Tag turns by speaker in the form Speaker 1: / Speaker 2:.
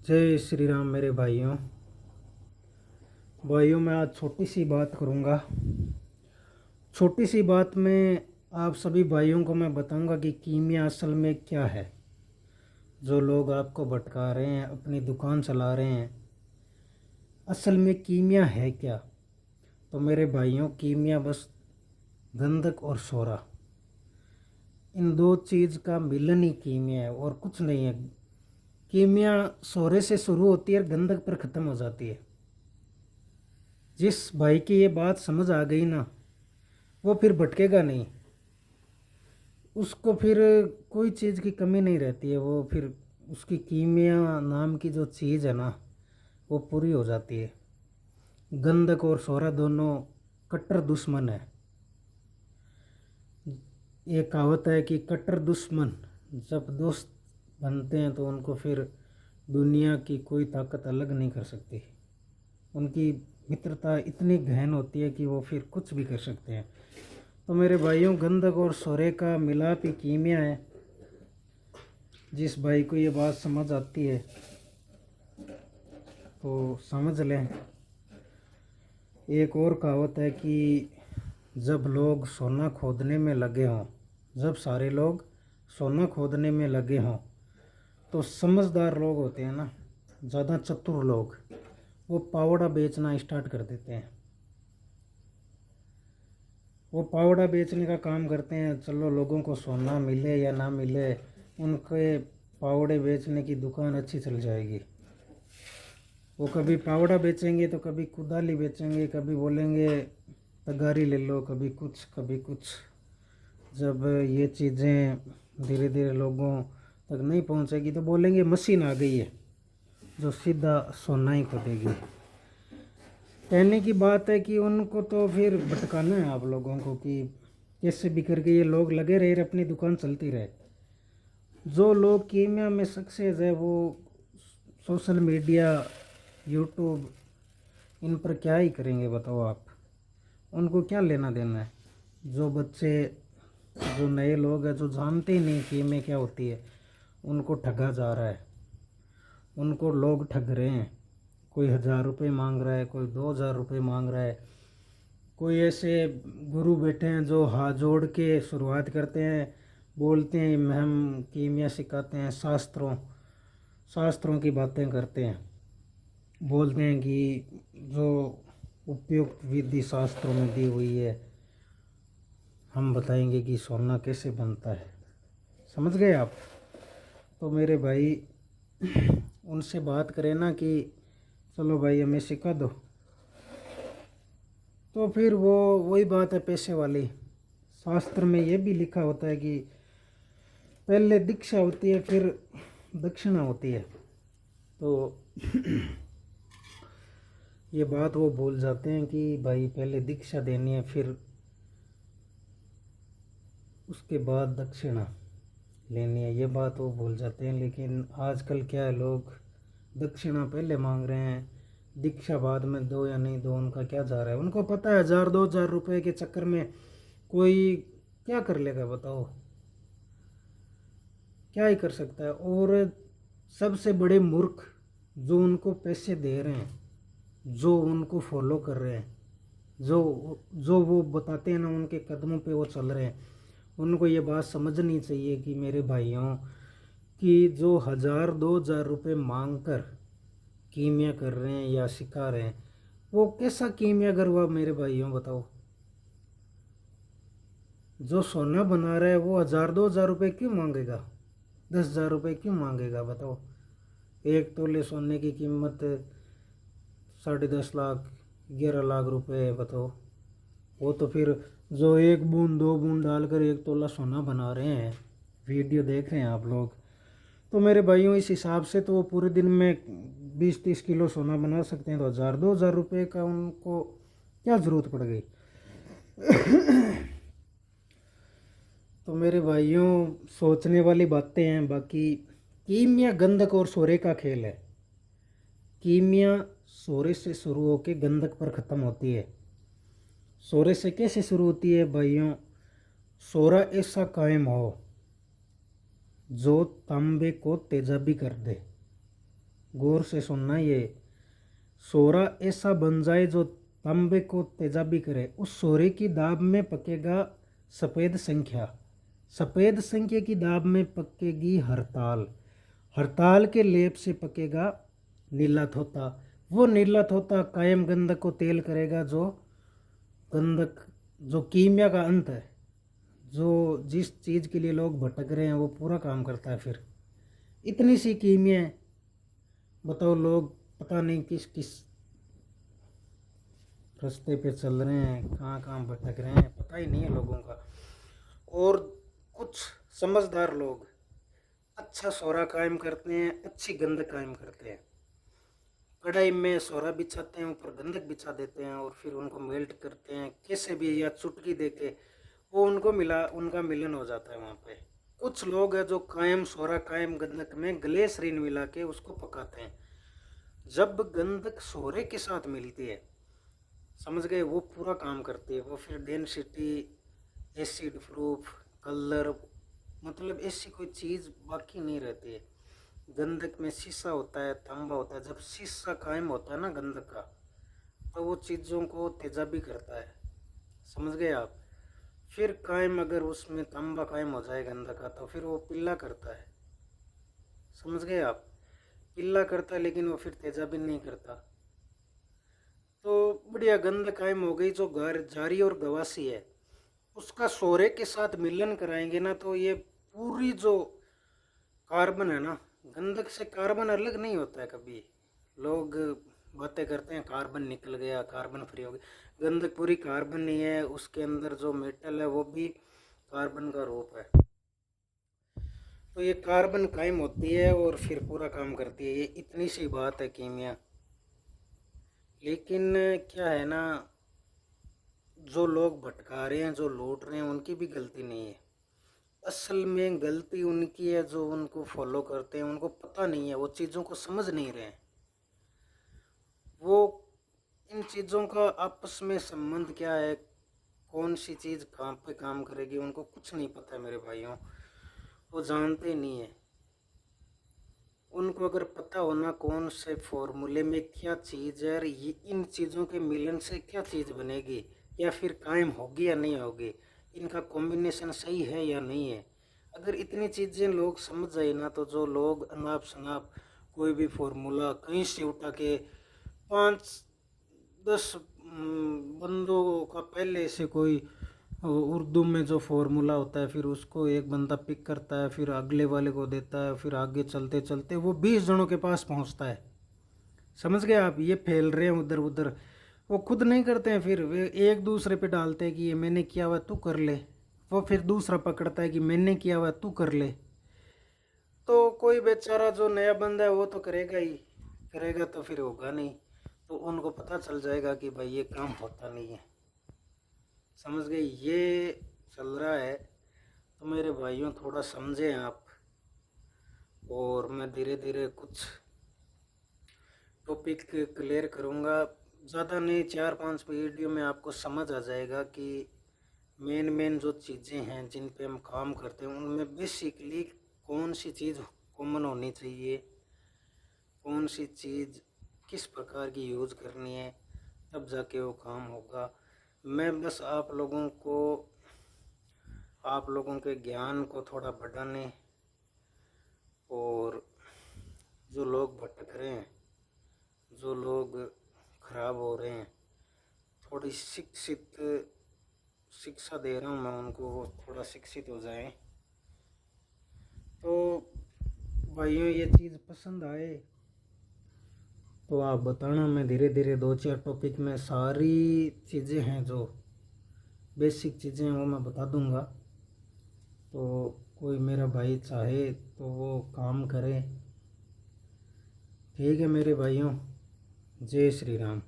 Speaker 1: जय श्री राम मेरे भाइयों। मैं आज छोटी सी बात करूँगा। छोटी सी बात में आप सभी भाइयों को मैं बताऊँगा कि कीमिया असल में क्या है। जो लोग आपको भटका रहे हैं, अपनी दुकान चला रहे हैं, असल में कीमिया है क्या। तो मेरे भाइयों, कीमिया बस गंधक और सोरा, इन दो चीज़ का मिलन ही कीमिया है और कुछ नहीं है। कीमिया सोरे से शुरू होती है, गंधक पर ख़त्म हो जाती है। जिस भाई की ये बात समझ आ गई ना, वो फिर भटकेगा नहीं। उसको फिर कोई चीज़ की कमी नहीं रहती है। वो फिर उसकी कीमिया नाम की जो चीज़ है ना, वो पूरी हो जाती है। गंधक और सोरा दोनों कट्टर दुश्मन है। ये कहावत है कि कट्टर दुश्मन जब दोस्त बनते हैं तो उनको फिर दुनिया की कोई ताकत अलग नहीं कर सकती। उनकी मित्रता इतनी गहन होती है कि वो फिर कुछ भी कर सकते हैं। तो मेरे भाइयों, गंधक और सोरे का मिलाप ही कीमिया है। जिस भाई को ये बात समझ आती है तो समझ लें। एक और कहावत है कि जब लोग सोना खोदने में लगे हों, जब सारे लोग सोना खोदने में लगे हों, तो समझदार लोग होते हैं ना, ज़्यादा चतुर लोग, वो पावड़ा बेचना स्टार्ट कर देते हैं। वो पावड़ा बेचने का काम करते हैं। चलो, लोगों को सोना मिले या ना मिले, उनके पावड़े बेचने की दुकान अच्छी चल जाएगी। वो कभी पावड़ा बेचेंगे तो कभी कुदाली बेचेंगे, कभी बोलेंगे तगारी ले लो, कभी कुछ कभी कुछ। जब ये चीज़ें धीरे धीरे लोगों तक नहीं पहुंचेगी तो बोलेंगे मशीन आ गई है जो सीधा सोना ही खोदेगी। कहने की बात है कि उनको तो फिर भटकाना है आप लोगों को कि कैसे भी करके ये लोग लगे रहे, अपनी दुकान चलती रहे। जो लोग कीमिया में सक्सेस है वो सोशल मीडिया, यूट्यूब, इन पर क्या ही करेंगे बताओ आप। उनको क्या लेना देना है। जो बच्चे, जो नए लोग हैं, जो जानते ही नहीं कीमिया क्या होती है, उनको ठगा जा रहा है। उनको लोग ठग रहे हैं। कोई 1,000 रुपये मांग रहा है, कोई 2,000 रुपये मांग रहा है। कोई ऐसे गुरु बैठे हैं जो हाथ जोड़ के शुरुआत करते हैं, बोलते हैं हम कीमिया सिखाते हैं, शास्त्रों शास्त्रों की बातें करते हैं। बोलते हैं कि जो उपयुक्त विधि शास्त्रों में दी हुई है, हम बताएंगे कि सोना कैसे बनता है। समझ गए आप। तो मेरे भाई, उनसे बात करें ना कि चलो भाई हमें सिखा दो, तो फिर वो वही बात है पैसे वाली। शास्त्र में ये भी लिखा होता है कि पहले दीक्षा होती है, फिर दक्षिणा होती है। तो ये बात वो भूल जाते हैं कि भाई पहले दीक्षा देनी है, फिर उसके बाद दक्षिणा लेनी है। ये बात वो भूल जाते हैं। लेकिन आजकल क्या है, लोग दक्षिणा पहले मांग रहे हैं, दीक्षा बाद में दो या नहीं दो उनका क्या जा रहा है। उनको पता है 1,000 2,000 रुपए के चक्कर में कोई क्या कर लेगा बताओ। क्या ही कर सकता है। और सबसे बड़े मूर्ख जो उनको पैसे दे रहे हैं, जो उनको फॉलो कर रहे हैं, जो जो वो बताते हैं ना, उनके कदमों पे वो चल रहे हैं, उनको ये बात समझनी चाहिए कि मेरे भाइयों, कि जो 1,000 2,000 रुपये मांग कर कीमिया कर रहे हैं या सिखा रहे हैं, वो कैसा कीमिया हुआ मेरे भाइयों बताओ। जो सोना बना रहा है वो 1,000 2,000 रुपये क्यों मांगेगा, 10,000 रुपये क्यों मांगेगा बताओ। एक तोले सोने की कीमत 10.5 लाख 11 लाख रुपए है बताओ। वो तो फिर जो 1 बूंद 2 बूंद डालकर 1 तोला सोना बना रहे हैं, वीडियो देख रहे हैं आप लोग, तो मेरे भाइयों इस हिसाब से तो वो पूरे दिन में 20 30 किलो सोना बना सकते हैं। तो 1,000 2,000 रुपये का उनको क्या ज़रूरत पड़ गई। तो मेरे भाइयों, सोचने वाली बातें हैं। बाकी कीमिया गंधक और सोरे का खेल है। कीमिया सोरे से शुरू होकर गंधक पर ख़त्म होती है। सोरे से कैसे शुरू होती है भाइयों। सोरा ऐसा कायम हो जो तांबे को तेजाबी कर दे। गौर से सुनना। ये सोरा ऐसा बन जाए जो तांबे को तेजाबी करे, उस सोरे की दाब में पकेगा सफ़ेद संख्या, सफ़ेद संख्या की दाब में पकेगी हड़ताल, हड़ताल के लेप से पकेगा नीला थोता, वो नीला थोता कायम गंधक को तेल करेगा, जो गंधक जो कीमिया का अंत है, जो जिस चीज़ के लिए लोग भटक रहे हैं वो पूरा काम करता है। फिर इतनी सी कीमिया है, बताओ लोग पता नहीं किस किस रास्ते पे चल रहे हैं, कहाँ कहाँ भटक रहे हैं, पता ही नहीं है लोगों का। और कुछ समझदार लोग अच्छा सोरा कायम करते हैं, अच्छी गंधक कायम करते हैं। कढ़ाई में सोरा बिछाते हैं, ऊपर गंधक बिछा देते हैं और फिर उनको मेल्ट करते हैं कैसे भी, या चुटकी देके वो उनका मिलन हो जाता है वहाँ पे। कुछ लोग हैं जो कायम सोरा कायम गंधक में ग्लिसरीन मिला के उसको पकाते हैं। जब गंधक सोरे के साथ मिलती है, समझ गए, वो पूरा काम करती है। वो फिर डेंसिटी, एसिड प्रूफ, कलर, मतलब ऐसी कोई चीज़ बाकी नहीं रहती है। गंधक में शीशा होता है, तांबा होता है। जब शीशा कायम होता है ना गंधक का, तो वो चीज़ों को तेजाबी करता है, समझ गए आप। फिर कायम अगर उसमें तांबा कायम हो जाए गंधक का, तो फिर वो पिल्ला करता है, समझ गए आप। पिल्ला करता है लेकिन वो फिर तेजाबी नहीं करता। तो बढ़िया गंध कायम हो गई। जो जारी और गवासी है, उसका सोरे के साथ मिलन कराएंगे ना, तो ये पूरी जो कार्बन है ना, गंधक से कार्बन अलग नहीं होता है कभी। लोग बातें करते हैं कार्बन निकल गया, कार्बन फ्री हो गया। गंधक पूरी कार्बन नहीं है, उसके अंदर जो मेटल है वो भी कार्बन का रूप है। तो ये कार्बन कायम होती है और फिर पूरा काम करती है। ये इतनी सी बात है कीमिया। लेकिन क्या है ना, जो लोग भटका रहे हैं, जो लूट रहे हैं, उनकी भी गलती नहीं है। असल में गलती उनकी है जो उनको फॉलो करते हैं, उनको पता नहीं है, वो चीज़ों को समझ नहीं रहे हैं। वो इन चीज़ों का आपस में संबंध क्या है, कौन सी चीज़ कहाँ पे काम करेगी, उनको कुछ नहीं पता है मेरे भाइयों। वो जानते नहीं है। उनको अगर पता होना कौन से फॉर्मूले में क्या चीज़ है और ये इन चीज़ों के मिलन से क्या चीज़ बनेगी, या फिर कायम होगी या नहीं होगी, इनका कॉम्बिनेशन सही है या नहीं है, अगर इतनी चीज़ें लोग समझ जाए ना, तो जो लोग अनाप शनाप कोई भी फॉर्मूला कहीं से उठा के 5-10 बंदों का पहले से कोई उर्दू में जो फॉर्मूला होता है, फिर उसको एक बंदा पिक करता है, फिर अगले वाले को देता है, फिर आगे चलते चलते वो 20 जनों के पास पहुंचता है। समझ गए आप। ये फैल रहे हैं उधर उधर, वो खुद नहीं करते हैं, फिर वे एक दूसरे पे डालते हैं कि ये मैंने किया हुआ तू कर ले। वो फिर दूसरा पकड़ता है कि मैंने किया हुआ तू कर ले। तो कोई बेचारा जो नया बंदा है वो तो करेगा ही करेगा, तो फिर होगा नहीं। तो उनको पता चल जाएगा कि भाई ये काम होता नहीं है, समझ गए। ये चल रहा है। तो मेरे भाइयों थोड़ा समझें आप। और मैं धीरे धीरे कुछ टॉपिक क्लियर करूँगा, ज़्यादा नहीं, 4-5 वीडियो में आपको समझ आ जाएगा कि मेन जो चीज़ें हैं जिन पे हम काम करते हैं, उनमें बेसिकली कौन सी चीज़ कॉमन होनी चाहिए, कौन सी चीज़ किस प्रकार की यूज़ करनी है, तब जाके वो काम होगा। मैं बस आप लोगों के ज्ञान को थोड़ा बढ़ाने, और जो लोग भटक रहे हैं, जो लोग खराब हो रहे हैं, थोड़ी शिक्षा दे रहा हूँ मैं उनको, वो थोड़ा शिक्षित हो जाएं। तो भाइयों ये चीज़ पसंद आए तो आप बताना। मैं धीरे धीरे 2-4 टॉपिक में सारी चीज़ें हैं, जो बेसिक चीज़ें हैं, वो मैं बता दूंगा। तो कोई मेरा भाई चाहे तो वो काम करे। ठीक है मेरे भाइयों, जय श्री राम।